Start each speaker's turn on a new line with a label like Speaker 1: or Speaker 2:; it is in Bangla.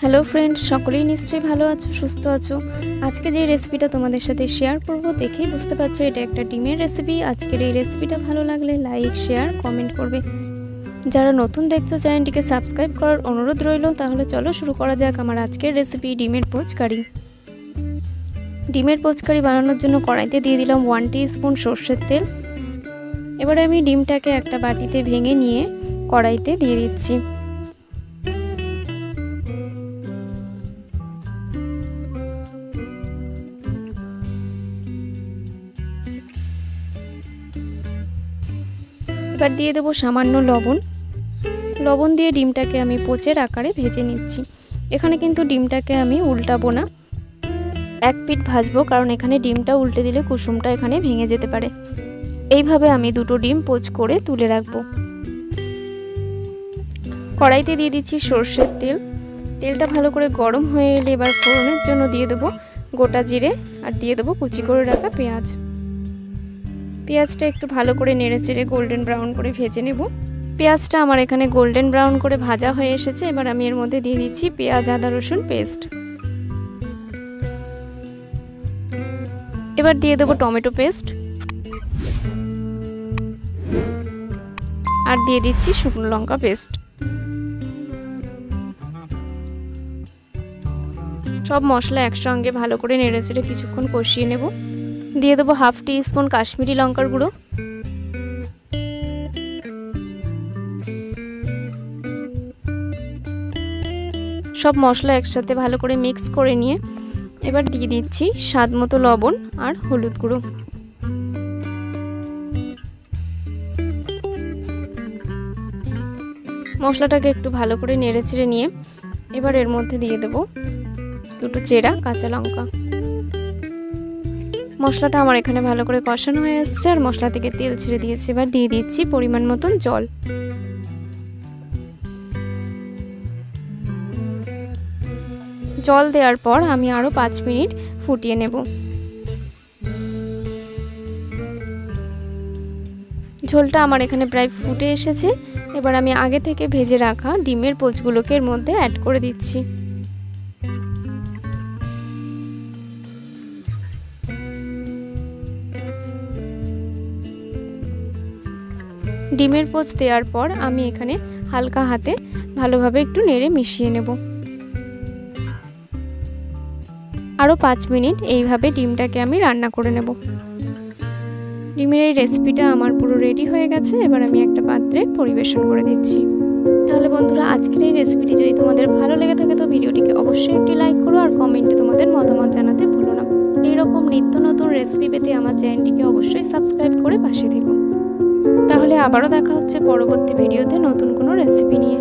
Speaker 1: হ্যালো ফ্রেন্ডস, সকলেই নিশ্চয়ই ভালো আছো, সুস্থ আছো। আজকে যে রেসিপিটা তোমাদের সাথে শেয়ার করব, দেখেই বুঝতে পারছো এটা একটা ডিমের রেসিপি। আজকের এই রেসিপিটা ভালো লাগলে লাইক, শেয়ার, কমেন্ট করবে। যারা নতুন দেখছো চ্যানেলটিকে সাবস্ক্রাইব করার অনুরোধ রইল। তাহলে চলো শুরু করা যাক আমার আজকের রেসিপি, ডিমের পোচকারি। ডিমের পোচকারি বানানোর জন্য কড়াইতে দিয়ে দিলাম 1 টিস্পুন সর্ষের তেল। এবারে আমি ডিমটাকে একটা বাটিতে ভেঙে নিয়ে কড়াইতে দিয়ে দিচ্ছি। এবার দিয়ে দেবো সামান্য লবণ দিয়ে ডিমটাকে আমি পোচের আকারে ভেজে নিচ্ছি। এখানে কিন্তু ডিমটাকে আমি উল্টাবো না, এক পিঠ ভাজবো, কারণ এখানে ডিমটা উল্টে দিলে কুসুমটা এখানে ভেঙে যেতে পারে। এইভাবে আমি দুটো ডিম পোচ করে তুলে রাখবো। কড়াইতে দিয়ে দিচ্ছি সর্ষের তেল। তেলটা ভালো করে গরম হয়ে এলে এবার ফোড়নের জন্য দিয়ে দেবো গোটা জিরে আর দিয়ে দেবো কুচি করে রাখা পেঁয়াজ। পেঁয়াজটা একটু ভালো করে নেড়েচেড়ে গোল্ডেন ব্রাউন করে ভেজে নেব। পেঁয়াজটা আমার এখানে গোল্ডেন ব্রাউন করে ভাজা হয়ে এসেছে। এবার আমি এর মধ্যে দিয়ে দিচ্ছি পেঁয়াজ আদা রসুন পেস্ট। এবার দিয়ে দেবো টমেটো পেস্ট আর দিয়ে দিচ্ছি শুকনো লঙ্কা পেস্ট। সব মশলা একসঙ্গে ভালো করে নেড়েচেড়ে কিছুক্ষণ কষিয়ে নেব। দিয়ে দেবো 1/2 টিস্পুন কাশ্মীরি লঙ্কার গুঁড়ো, সব মশলা একসাথে ভালো করে মিক্স করে নিয়ে এবার দিয়ে দিচ্ছি স্বাদ মতো লবণ আর হলুদ গুঁড়ো। মশলাটাকে একটু ভালো করে নেড়েচেড়ে নিয়ে এবার এর মধ্যে দিয়ে দেবো দুটো চেরা কাঁচা লঙ্কা। মশলাটা আমার এখানে ভালো করে কষানো হয়ে এসছে আর মশলা থেকে তেল ছেড়ে দিয়েছে। এবার দিয়ে দিচ্ছি পরিমাণ মতন জল। জল দেওয়ার পর আমি আরও 5 মিনিট ফুটিয়ে নেব। ঝোলটা আমার এখানে প্রায় ফুটে এসেছে। এবার আমি আগে থেকে ভেজে রাখা ডিমের পোচগুলোকে এর মধ্যে অ্যাড করে দিচ্ছি। ডিমের পোচ দেওয়ার পর আমি এখানে হালকা হাতে ভালোভাবে একটু নেড়ে মিশিয়ে নেব। আরও 5 মিনিট এইভাবে ডিমটাকে আমি রান্না করে নেব। ডিমের এই রেসিপিটা আমার পুরো রেডি হয়ে গেছে। এবার আমি একটা পাত্রে পরিবেশন করে দিচ্ছি। তাহলে বন্ধুরা, আজকের এই রেসিপিটি যদি তোমাদের ভালো লেগে থাকে তো ভিডিওটিকে অবশ্যই একটি লাইক করো আর কমেন্টে তোমাদের মতামত জানাতে ভুলো না। এইরকম নিত্য নতুন রেসিপি পেতে আমার চ্যানেলটিকে অবশ্যই সাবস্ক্রাইব করে পাশে থেকো। তাহলে আবারও দেখা হচ্ছে পরবর্তী ভিডিওতে নতুন কোনো রেসিপি নিয়ে।